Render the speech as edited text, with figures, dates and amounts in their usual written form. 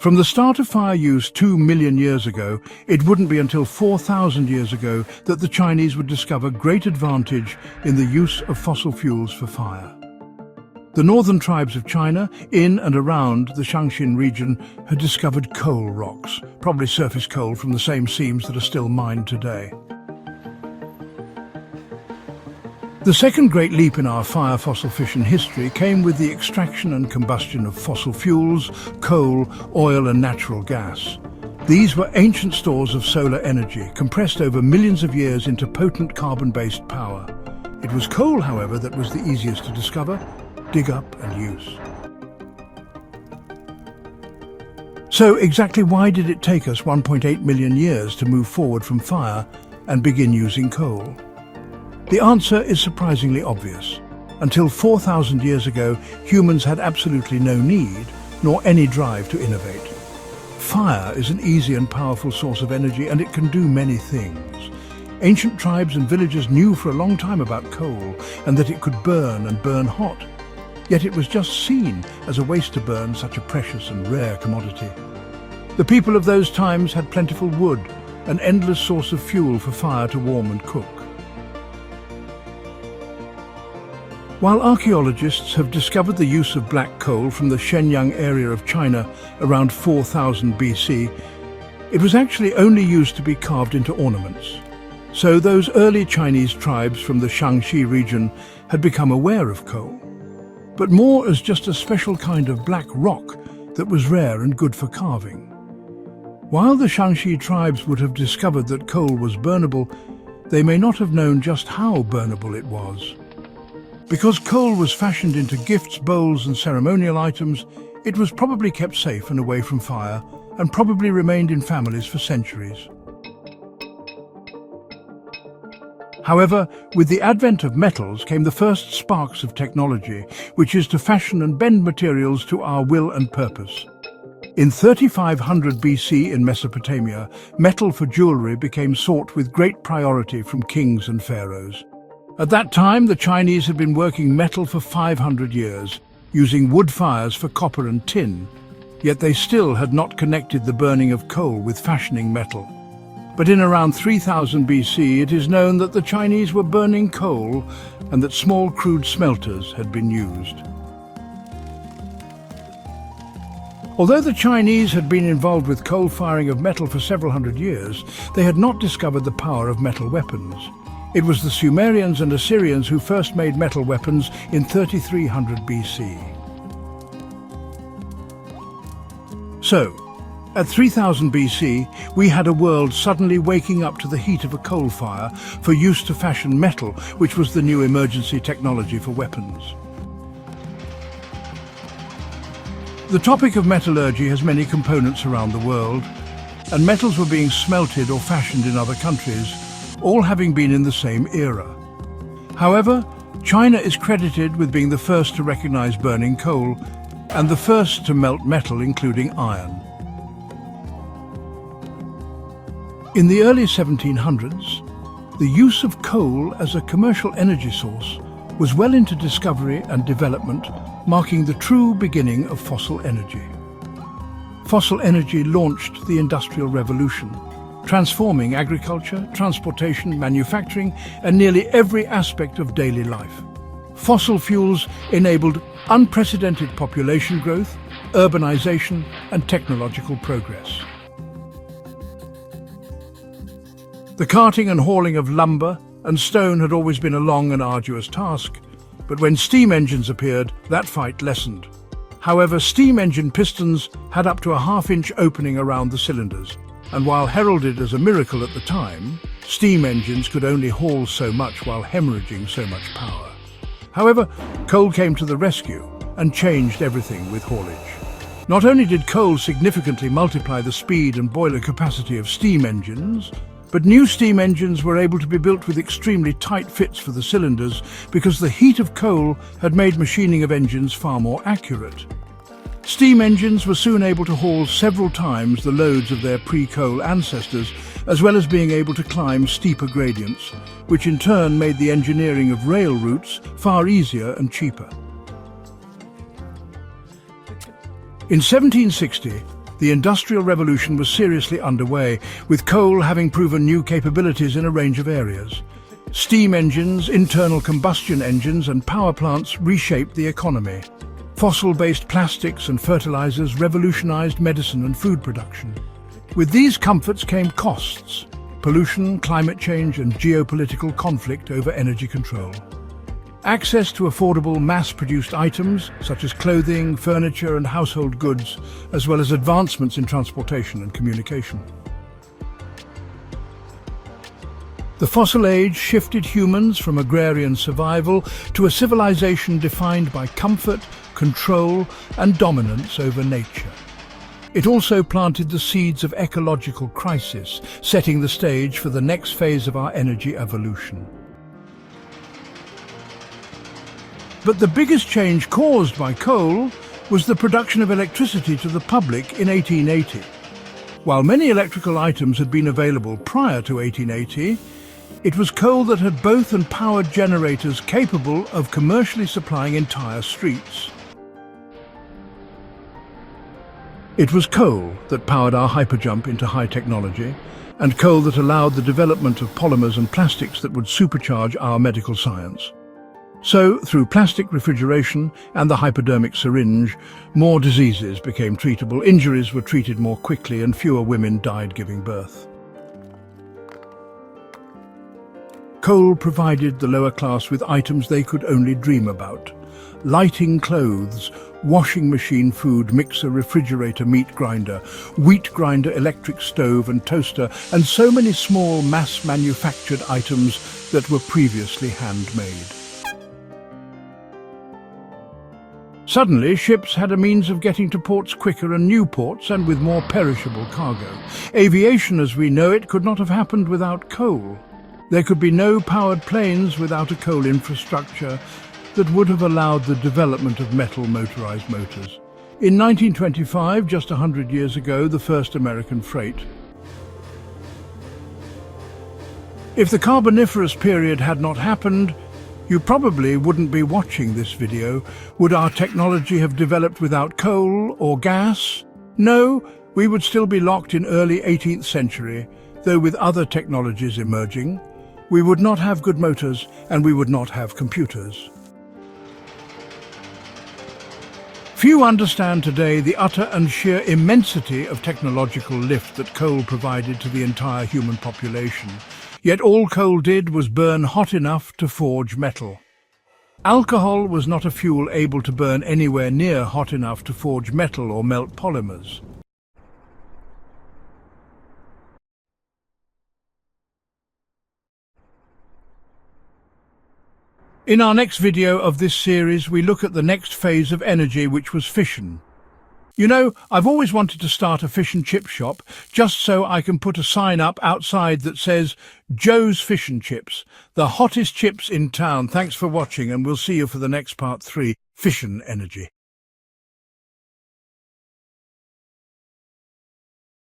From the start of fire use 2 million years ago, it wouldn't be until 4,000 years ago that the Chinese would discover great advantage in the use of fossil fuels for fire. The northern tribes of China, in and around the Shaanxi region, had discovered coal rocks, probably surface coal from the same seams that are still mined today. The second great leap in our fire fossil fission history came with the extraction and combustion of fossil fuels, coal, oil and natural gas. These were ancient stores of solar energy, compressed over millions of years into potent carbon-based power. It was coal, however, that was the easiest to discover, dig up and use. So exactly why did it take us 1.8 million years to move forward from fire and begin using coal? The answer is surprisingly obvious. Until 4,000 years ago, humans had absolutely no need, nor any drive to innovate. Fire is an easy and powerful source of energy, and it can do many things. Ancient tribes and villagers knew for a long time about coal, and that it could burn and burn hot. Yet it was just seen as a waste to burn such a precious and rare commodity. The people of those times had plentiful wood, an endless source of fuel for fire to warm and cook. While archaeologists have discovered the use of black coal from the Shenyang area of China around 4000 BC, it was actually only used to be carved into ornaments. So those early Chinese tribes from the Shaanxi region had become aware of coal, but more as just a special kind of black rock that was rare and good for carving. While the Shaanxi tribes would have discovered that coal was burnable, they may not have known just how burnable it was. Because coal was fashioned into gifts, bowls and ceremonial items, it was probably kept safe and away from fire, and probably remained in families for centuries. However, with the advent of metals came the first sparks of technology, which is to fashion and bend materials to our will and purpose. In 3500 BC in Mesopotamia, metal for jewelry became sought with great priority from kings and pharaohs. At that time, the Chinese had been working metal for 500 years, using wood fires for copper and tin, yet they still had not connected the burning of coal with fashioning metal. But in around 3000 BC, it is known that the Chinese were burning coal and that small crude smelters had been used. Although the Chinese had been involved with coal firing of metal for several hundred years, they had not discovered the power of metal weapons. It was the Sumerians and Assyrians who first made metal weapons in 3300 BC. So, at 3000 BC, we had a world suddenly waking up to the heat of a coal fire for use to fashion metal, which was the new emergency technology for weapons. The topic of metallurgy has many components around the world, and metals were being smelted or fashioned in other countries, all having been in the same era. However, China is credited with being the first to recognize burning coal and the first to melt metal, including iron. In the early 1700s, the use of coal as a commercial energy source was well into discovery and development, marking the true beginning of fossil energy. Fossil energy launched the Industrial Revolution, transforming agriculture, transportation, manufacturing, and nearly every aspect of daily life. Fossil fuels enabled unprecedented population growth, urbanization, and technological progress. The carting and hauling of lumber and stone had always been a long and arduous task, but when steam engines appeared, that fight lessened. However, steam engine pistons had up to a half-inch opening around the cylinders, and while heralded as a miracle at the time, steam engines could only haul so much while hemorrhaging so much power. However, coal came to the rescue and changed everything with haulage. Not only did coal significantly multiply the speed and boiler capacity of steam engines, but new steam engines were able to be built with extremely tight fits for the cylinders because the heat of coal had made machining of engines far more accurate. Steam engines were soon able to haul several times the loads of their pre-coal ancestors, as well as being able to climb steeper gradients, which in turn made the engineering of rail routes far easier and cheaper. In 1760, the Industrial Revolution was seriously underway, with coal having proven new capabilities in a range of areas. Steam engines, internal combustion engines and power plants reshaped the economy. Fossil-based plastics and fertilizers revolutionized medicine and food production. With these comforts came costs: pollution, climate change and geopolitical conflict over energy control. Access to affordable mass-produced items such as clothing, furniture and household goods, as well as advancements in transportation and communication. The fossil age shifted humans from agrarian survival to a civilization defined by comfort, control and dominance over nature. It also planted the seeds of ecological crisis, setting the stage for the next phase of our energy evolution. But the biggest change caused by coal was the production of electricity to the public in 1880. While many electrical items had been available prior to 1880, it was coal that had both and powered generators capable of commercially supplying entire streets. It was coal that powered our hyperjump into high technology, and coal that allowed the development of polymers and plastics that would supercharge our medical science. So, through plastic refrigeration and the hypodermic syringe, more diseases became treatable, injuries were treated more quickly, and fewer women died giving birth. Coal provided the lower class with items they could only dream about: lighting clothes, washing machine, food mixer, refrigerator, meat grinder, wheat grinder, electric stove and toaster, and so many small mass-manufactured items that were previously handmade. Suddenly, ships had a means of getting to ports quicker and new ports and with more perishable cargo. Aviation as we know it could not have happened without coal. There could be no powered planes without a coal infrastructure that would have allowed the development of metal motorized motors. In 1925, just 100 years ago, the first American freight. If the Carboniferous period had not happened, you probably wouldn't be watching this video. Would our technology have developed without coal or gas? No, we would still be locked in early 18th century, though with other technologies emerging. We would not have good motors and we would not have computers. Few understand today the utter and sheer immensity of technological lift that coal provided to the entire human population. Yet all coal did was burn hot enough to forge metal. Alcohol was not a fuel able to burn anywhere near hot enough to forge metal or melt polymers. In our next video of this series, we look at the next phase of energy, which was fission. You know, I've always wanted to start a fish and chip shop, just so I can put a sign up outside that says, Joe's Fish and Chips, the hottest chips in town. Thanks for watching, and we'll see you for the next part 3, Fission Energy.